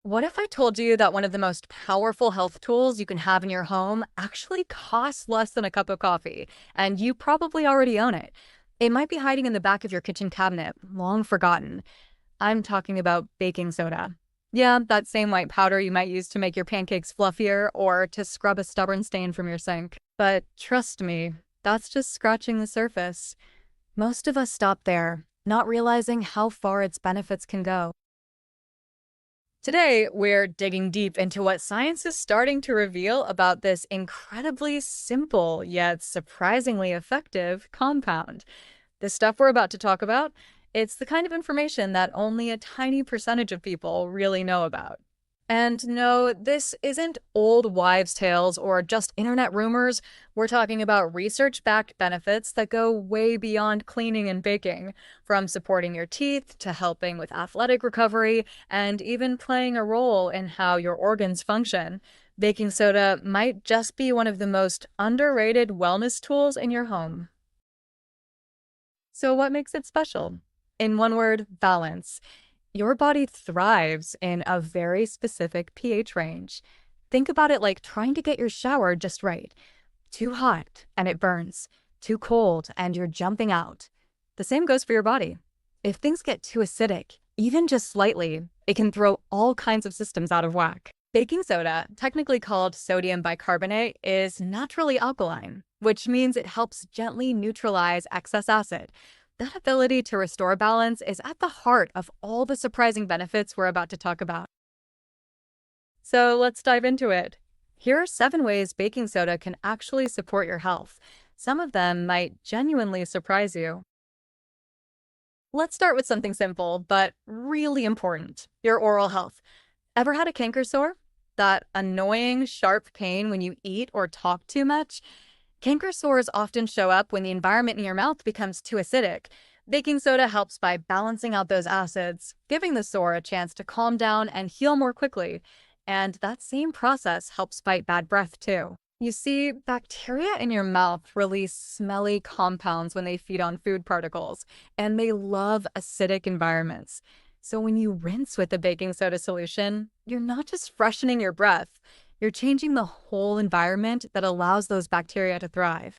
What if I told you that one of the most powerful health tools you can have in your home actually costs less than a cup of coffee, and you probably already own it? It might be hiding in the back of your kitchen cabinet, long forgotten. I'm talking about baking soda. Yeah, that same white powder you might use to make your pancakes fluffier or to scrub a stubborn stain from your sink. But trust me, that's just scratching the surface. Most of us stop there, not realizing how far its benefits can go. Today, we're digging deep into what science is starting to reveal about this incredibly simple yet surprisingly effective compound. The stuff we're about to talk about, it's the kind of information that only a tiny percentage of people really know about. And no, this isn't old wives' tales or just internet rumors. We're talking about research backed benefits that go way beyond cleaning and baking, from supporting your teeth to helping with athletic recovery and even playing a role in how your organs function. Baking soda might just be one of the most underrated wellness tools in your home. So, what makes it special? In one word, balance. Your body thrives in a very specific pH range. Think about it like trying to get your shower just right. Too hot and it burns. Too cold and you're jumping out. The same goes for your body. If things get too acidic, even just slightly, it can throw all kinds of systems out of whack. Baking soda, technically called sodium bicarbonate, is naturally alkaline, which means it helps gently neutralize excess acid. That ability to restore balance is at the heart of all the surprising benefits we're about to talk about. So let's dive into it. Here are 7 ways baking soda can actually support your health. Some of them might genuinely surprise you. Let's start with something simple, but really important: your oral health. Ever had a canker sore? That annoying, sharp pain when you eat or talk too much? Canker sores often show up when the environment in your mouth becomes too acidic. Baking soda helps by balancing out those acids, giving the sore a chance to calm down and heal more quickly. And that same process helps fight bad breath too. You see, bacteria in your mouth release smelly compounds when they feed on food particles, and they love acidic environments. So when you rinse with a baking soda solution, you're not just freshening your breath, you're changing the whole environment that allows those bacteria to thrive.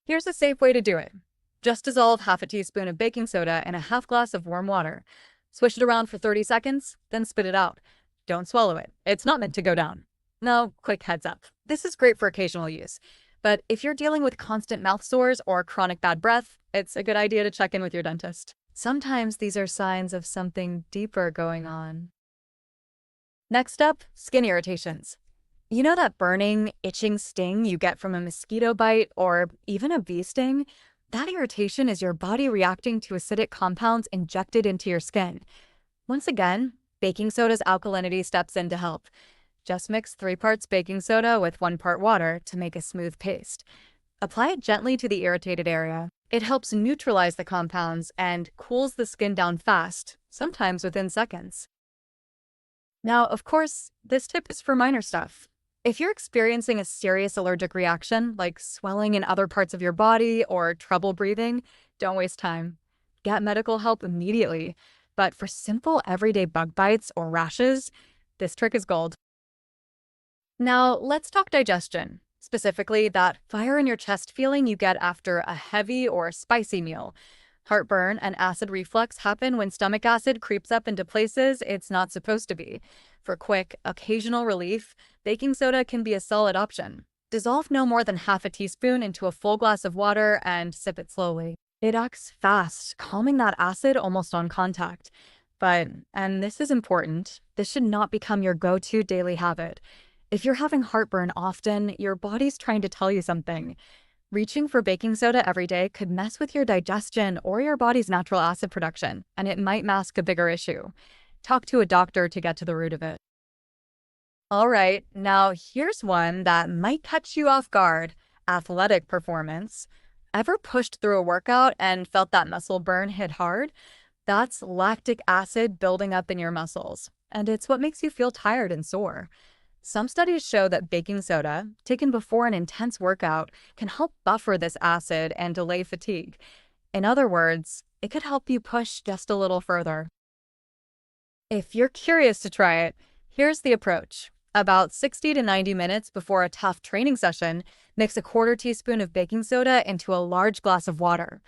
Here's a safe way to do it. Just dissolve half a teaspoon of baking soda in a half glass of warm water. Swish it around for 30 seconds, then spit it out. Don't swallow it. It's not meant to go down. No, quick heads up. This is great for occasional use. But if you're dealing with constant mouth sores or chronic bad breath, it's a good idea to check in with your dentist. Sometimes these are signs of something deeper going on. Next up, skin irritations. You know that burning, itching sting you get from a mosquito bite or even a bee sting? That irritation is your body reacting to acidic compounds injected into your skin. Once again, baking soda's alkalinity steps in to help. Just mix 3 parts baking soda with 1 part water to make a smooth paste. Apply it gently to the irritated area. It helps neutralize the compounds and cools the skin down fast, sometimes within seconds. Now, of course, this tip is for minor stuff. If you're experiencing a serious allergic reaction, like swelling in other parts of your body or trouble breathing, don't waste time. Get medical help immediately. But for simple everyday bug bites or rashes, this trick is gold. Now, let's talk digestion, specifically that fire in your chest feeling you get after a heavy or spicy meal. Heartburn and acid reflux happen when stomach acid creeps up into places it's not supposed to be. For quick, occasional relief, baking soda can be a solid option. Dissolve no more than half a teaspoon into a full glass of water and sip it slowly. It acts fast, calming that acid almost on contact. But, and this is important, this should not become your go-to daily habit. If you're having heartburn often, your body's trying to tell you something. Reaching for baking soda every day could mess with your digestion or your body's natural acid production, and it might mask a bigger issue. Talk to a doctor to get to the root of it. All right, now here's one that might catch you off guard: athletic performance. Ever pushed through a workout and felt that muscle burn hit hard? That's lactic acid building up in your muscles, and it's what makes you feel tired and sore. Some studies show that baking soda, taken before an intense workout, can help buffer this acid and delay fatigue. In other words, it could help you push just a little further. If you're curious to try it, here's the approach. About 60 to 90 minutes before a tough training session, mix a quarter teaspoon of baking soda into a large glass of water.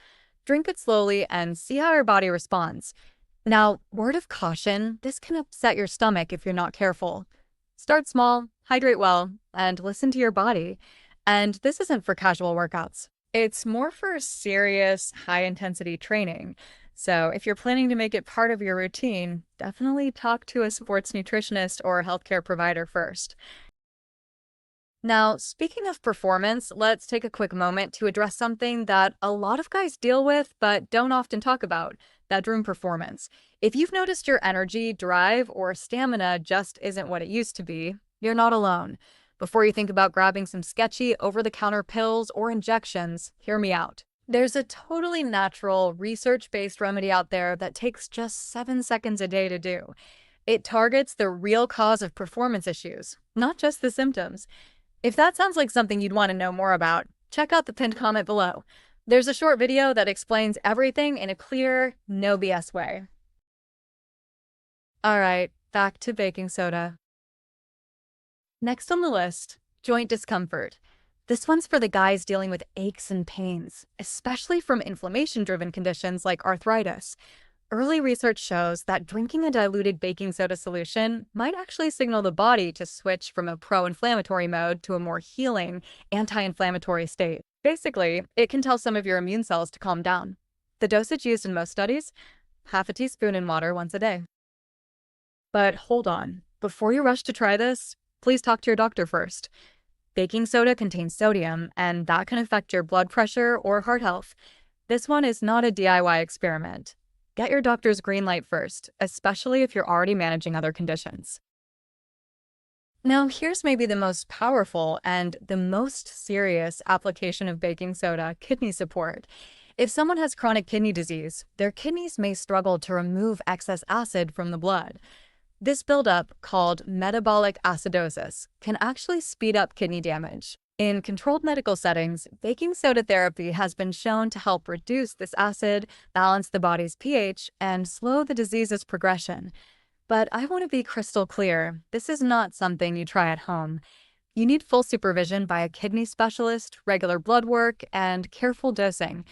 Drink it slowly and see how your body responds. Now, word of caution, this can upset your stomach if you're not careful. Start small, hydrate well, and listen to your body. And this isn't for casual workouts. It's more for serious, high-intensity training. So if you're planning to make it part of your routine, definitely talk to a sports nutritionist or healthcare provider first. Now, speaking of performance, let's take a quick moment to address something that a lot of guys deal with but don't often talk about: bedroom performance. If you've noticed your energy, drive, or stamina just isn't what it used to be, you're not alone. Before you think about grabbing some sketchy over-the-counter pills or injections, hear me out. There's a totally natural, research-based remedy out there that takes just 7 seconds a day to do. It targets the real cause of performance issues, not just the symptoms. If that sounds like something you'd want to know more about, check out the pinned comment below. There's a short video that explains everything in a clear, no BS way. All right, back to baking soda. Next on the list, joint discomfort. This one's for the guys dealing with aches and pains, especially from inflammation-driven conditions like arthritis. Early research shows that drinking a diluted baking soda solution might actually signal the body to switch from a pro-inflammatory mode to a more healing, anti-inflammatory state. Basically, it can tell some of your immune cells to calm down. The dosage used in most studies? Half a teaspoon in water once a day. But hold on. Before you rush to try this, please talk to your doctor first. Baking soda contains sodium, and that can affect your blood pressure or heart health. This one is not a DIY experiment. Get your doctor's green light first, especially if you're already managing other conditions. Now, here's maybe the most powerful and the most serious application of baking soda: kidney support. If someone has chronic kidney disease, their kidneys may struggle to remove excess acid from the blood. This buildup, called metabolic acidosis, can actually speed up kidney damage. In controlled medical settings, baking soda therapy has been shown to help reduce this acid, balance the body's pH, and slow the disease's progression. But I want to be crystal clear, this is not something you try at home. You need full supervision by a kidney specialist, regular blood work, and careful dosing.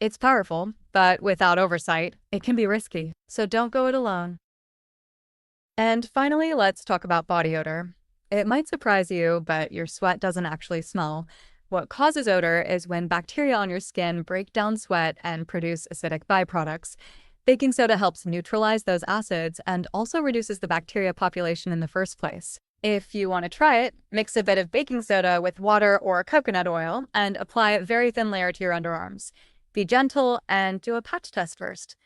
It's powerful, but without oversight, it can be risky, so don't go it alone. And finally, let's talk about body odor. It might surprise you, but your sweat doesn't actually smell. What causes odor is when bacteria on your skin break down sweat and produce acidic byproducts. Baking soda helps neutralize those acids and also reduces the bacteria population in the first place. If you want to try it, mix a bit of baking soda with water or coconut oil and apply a very thin layer to your underarms. Be gentle and do a patch test first.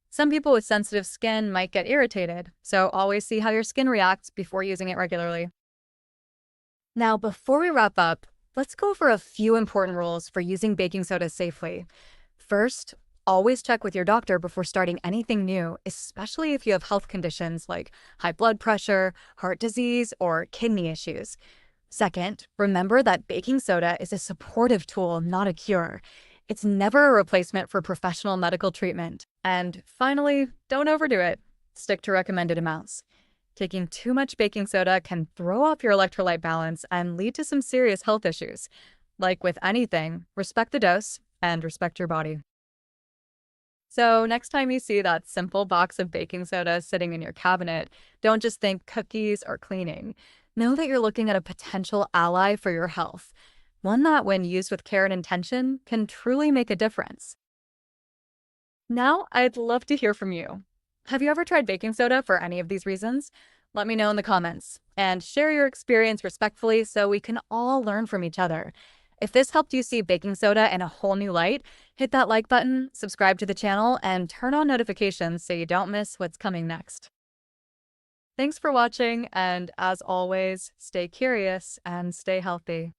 Some people with sensitive skin might get irritated, so always see how your skin reacts before using it regularly. Now, before we wrap up, let's go over a few important rules for using baking soda safely. First, always check with your doctor before starting anything new, especially if you have health conditions like high blood pressure, heart disease, or kidney issues. Second, remember that baking soda is a supportive tool, not a cure. It's never a replacement for professional medical treatment. And finally, don't overdo it. Stick to recommended amounts. Taking too much baking soda can throw off your electrolyte balance and lead to some serious health issues. Like with anything, respect the dose and respect your body. So next time you see that simple box of baking soda sitting in your cabinet, don't just think cookies or cleaning. Know that you're looking at a potential ally for your health. One that, when used with care and intention, can truly make a difference. Now, I'd love to hear from you. Have you ever tried baking soda for any of these reasons? Let me know in the comments, and share your experience respectfully so we can all learn from each other. If this helped you see baking soda in a whole new light, hit that like button, subscribe to the channel, and turn on notifications so you don't miss what's coming next. Thanks for watching, and as always, stay curious and stay healthy.